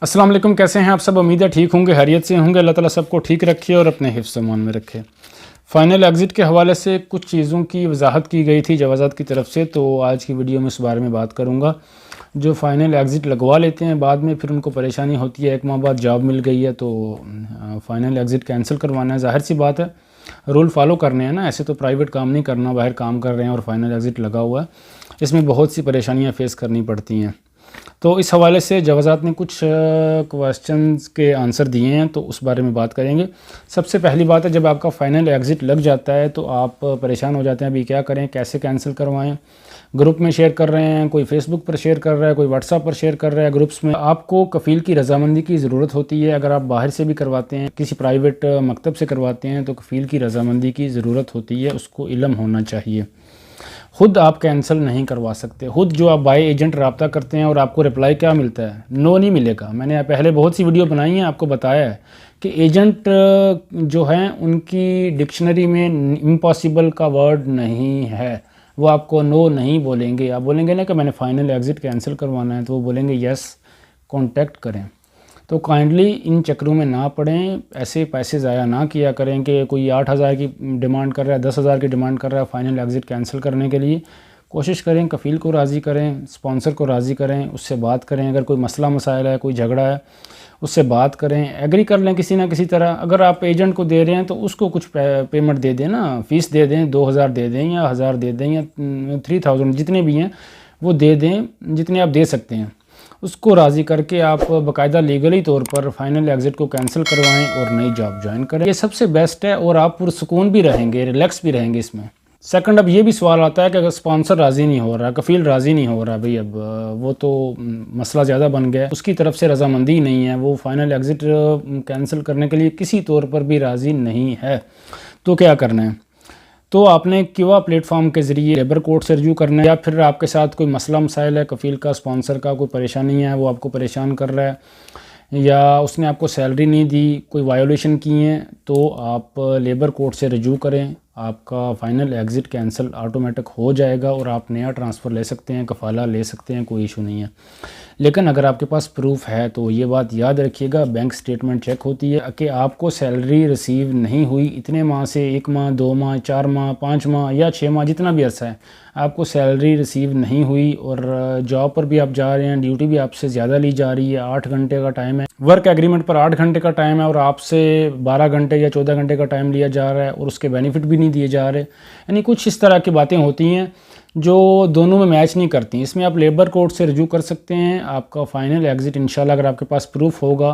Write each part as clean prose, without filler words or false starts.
अस्सलाम वालेकुम, कैसे हैं आप सब। उम्मीद है ठीक होंगे, खैरियत से होंगे। अल्लाह ताला सबको ठीक रखे और अपने हिफ्ज़ अमान में रखे। फ़ाइनल एग्ज़िट के हवाले से कुछ चीज़ों की वजाहत की गई थी जवाज़ात की तरफ से, तो आज की वीडियो में इस बारे में बात करूँगा। जो फ़ाइनल एग्ज़िट लगवा लेते हैं बाद में फिर उनको परेशानी होती है, 1 माह बाद जॉब मिल गई है तो फ़ाइनल एग्ज़िट कैंसिल करवाना है। ज़ाहिर सी बात है, रूल फॉलो करने हैं ना, ऐसे तो प्राइवेट काम नहीं करना, बाहर काम कर रहे हैं और फ़ाइनल एग्ज़िट लगा हुआ है। इसमें बहुत सी परेशानियाँ फ़ेस करनी पड़ती हैं। तो इस हवाले से जवाज़ात ने कुछ क्वेश्चंस के आंसर दिए हैं, तो उस बारे में बात करेंगे। सबसे पहली बात है, जब आपका फ़ाइनल एग्ज़िट लग जाता है तो आप परेशान हो जाते हैं, अभी क्या करें, कैसे कैंसिल करवाएं। ग्रुप में शेयर कर रहे हैं, कोई फेसबुक पर शेयर कर रहा है, कोई व्हाट्सएप पर शेयर कर रहा है। ग्रुप्स में आपको कफ़ील की रजामंदी की ज़रूरत होती है। अगर आप बाहर से भी करवाते हैं, किसी प्राइवेट मकतब से करवाते हैं, तो कफ़ील की रजामंदी की ज़रूरत होती है, उसको इल्म होना चाहिए। खुद आप कैंसिल नहीं करवा सकते। खुद जो आप बाय एजेंट रब्ता करते हैं और आपको रिप्लाई क्या मिलता है, नो नहीं मिलेगा। मैंने पहले बहुत सी वीडियो बनाई हैं, आपको बताया है कि एजेंट जो हैं उनकी डिक्शनरी में इम्पॉसिबल का वर्ड नहीं है। वो आपको नो नहीं बोलेंगे। आप बोलेंगे ना कि मैंने फ़ाइनल एग्ज़िट कैंसिल करवाना है, तो वो बोलेंगे यस, कॉन्टैक्ट करें। तो काइंडली इन चक्रों में ना पड़ें, ऐसे पैसे ज़ाया ना किया करें कि कोई 8,000 की डिमांड कर रहा है, 10,000 की डिमांड कर रहा है फ़ाइनल एग्ज़िट कैंसिल करने के लिए। कोशिश करें कफ़ील को राज़ी करें, स्पॉन्सर को राज़ी करें, उससे बात करें। अगर कोई मसला मसाइल है, कोई झगड़ा है, उससे बात करें, एग्री कर लें किसी ना किसी तरह। अगर आप एजेंट को दे रहे हैं तो उसको कुछ पेमेंट दे दें ना, फ़ीस दे दें, 2,000 दे दें या 1,000 दे दें या 3,000, जितने भी हैं वो दे दें, जितने आप दे सकते हैं। उसको राज़ी करके आप बाकायदा लीगली तौर पर फ़ाइनल एग्ज़िट को कैंसिल करवाएं और नई जॉब ज्वाइन करें। ये सबसे बेस्ट है और आप पुरसुकून भी रहेंगे, रिलैक्स भी रहेंगे इसमें। सेकंड, अब ये भी सवाल आता है कि अगर स्पॉन्सर राज़ी नहीं हो रहा, कफ़ील राज़ी नहीं हो रहा, भाई अब वो तो मसला ज़्यादा बन गया, उसकी तरफ से रजामंदी नहीं है, वो फ़ाइनल एग्ज़िट कैंसिल करने के लिए किसी तौर पर भी राज़ी नहीं है, तो क्या करना है? तो आपने क्यूआ प्लेटफॉर्म के ज़रिए लेबर कोर्ट से रजू करना है, या फिर आपके साथ कोई मसला मसाइल है, कफ़ील का, स्पॉन्सर का कोई परेशानी है, वो आपको परेशान कर रहा है, या उसने आपको सैलरी नहीं दी, कोई वायोलेशन की हैं, तो आप लेबर कोर्ट से रजू करें। आपका फ़ाइनल एग्ज़िट कैंसिल ऑटोमेटिक हो जाएगा और आप नया ट्रांसफ़र ले सकते हैं, कफ़ाला ले सकते हैं, कोई इशू नहीं है। लेकिन अगर आपके पास प्रूफ है तो ये बात याद रखिएगा, बैंक स्टेटमेंट चेक होती है कि आपको सैलरी रिसीव नहीं हुई इतने माह से, 1 माह, 2 माह, 4 माह, 5 माह या 6 माह, जितना भी अर्सा है, आपको सैलरी रिसीव नहीं हुई और जॉब पर भी आप जा रहे हैं, ड्यूटी भी आपसे ज़्यादा ली जा रही है, 8 घंटे का टाइम है, वर्क एग्रीमेंट पर 8 घंटे का टाइम है और आपसे 12 घंटे या 14 घंटे का टाइम लिया जा रहा है और उसके बेनिफिट भी नहीं दिए जा रहे, यानी कुछ इस तरह की बातें होती हैं जो दोनों में मैच नहीं करती। इसमें आप लेबर कोर्ट से रजू कर सकते हैं। आपका फ़ाइनल एग्ज़िट इंशाल्लाह, अगर आपके पास प्रूफ होगा,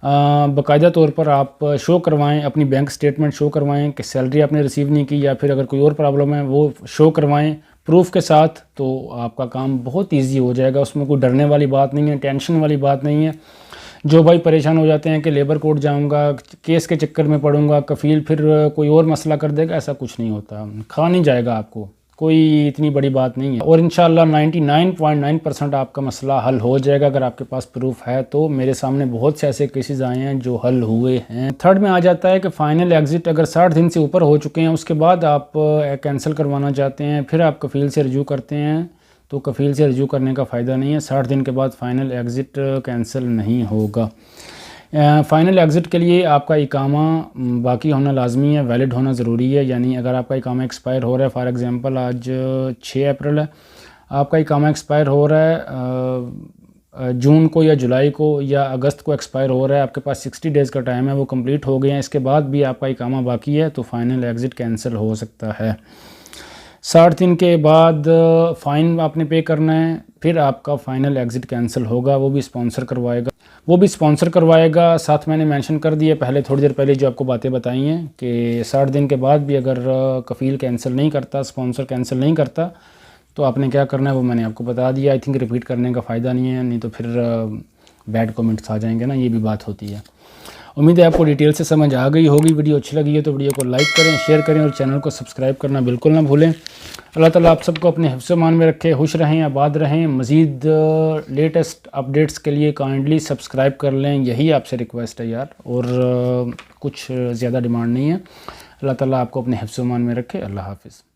बाकायदा तौर पर आप शो करवाएं, अपनी बैंक स्टेटमेंट शो करवाएं कि सैलरी आपने रिसीव नहीं की, या फिर अगर कोई और प्रॉब्लम है वो शो करवाएं प्रूफ के साथ, तो आपका काम बहुत ईजी हो जाएगा। उसमें कोई डरने वाली बात नहीं है, टेंशन वाली बात नहीं है। जो भाई परेशान हो जाते हैं कि लेबर कोर्ट जाऊंगा, केस के चक्कर में पड़ूंगा, कफ़ील फिर कोई और मसला कर देगा, ऐसा कुछ नहीं होता, खा नहीं जाएगा आपको, कोई इतनी बड़ी बात नहीं है। और इंशाल्लाह 99.9% आपका मसला हल हो जाएगा अगर आपके पास प्रूफ है। तो मेरे सामने बहुत से ऐसे केसेस आए हैं जो हल हुए हैं। थर्ड में आ जाता है कि फ़ाइनल एग्ज़िट अगर 60 दिन से ऊपर हो चुके हैं, उसके बाद आप कैंसिल करवाना चाहते हैं, फिर आप कफ़ील से रजू करते हैं, तो कफ़ील से रजू करने का फ़ायदा नहीं है। 60 दिन के बाद फ़ाइनल एग्ज़िट कैंसिल नहीं होगा। फ़ाइनल एग्ज़िट के लिए आपका इकामा बाकी होना लाजमी है, वैलिड होना ज़रूरी है। यानी अगर आपका इकामा एक्सपायर हो रहा है, फॉर एग्ज़ाम्पल आज 6 अप्रैल है, आपका इकामा एक्सपायर हो रहा है जून को या जुलाई को या अगस्त को एक्सपायर हो रहा है, आपके पास 60 डेज़ का टाइम है, वो कंप्लीट हो गए हैं, इसके बाद भी आपका इकामा बाकी है, तो फ़ाइनल एग्ज़िट कैंसिल हो सकता है। 60 दिन के बाद फ़ाइन आपने पे करना है, फिर आपका फ़ाइनल एग्ज़िट कैंसिल होगा। वो भी स्पॉन्सर करवाएगा। साथ मैंने मेंशन कर दिया पहले, थोड़ी देर पहले, जो आपको बातें बताई हैं कि 60 दिन के बाद भी अगर कफ़ील कैंसिल नहीं करता, स्पॉन्सर कैंसिल नहीं करता, तो आपने क्या करना है वो मैंने आपको बता दिया। आई थिंक रिपीट करने का फ़ायदा नहीं है, नहीं तो फिर बैड कमेंट्स आ जाएंगे ना, ये भी बात होती है। उम्मीद है आपको डिटेल से समझ आ गई होगी। वीडियो अच्छी लगी है तो वीडियो को लाइक करें, शेयर करें और चैनल को सब्सक्राइब करना बिल्कुल ना भूलें। अल्लाह ताला आप सबको अपने हिफ्ज़ मान में रखे, खुश रहें, आबाद रहें। मज़ीद लेटेस्ट अपडेट्स के लिए काइंडली सब्सक्राइब कर लें, यही आपसे रिक्वेस्ट है यार, और कुछ ज़्यादा डिमांड नहीं है। अल्लाह ताला आपको अपने हिफ्ज़ मान में रखे। अल्लाह हाफ़िज़।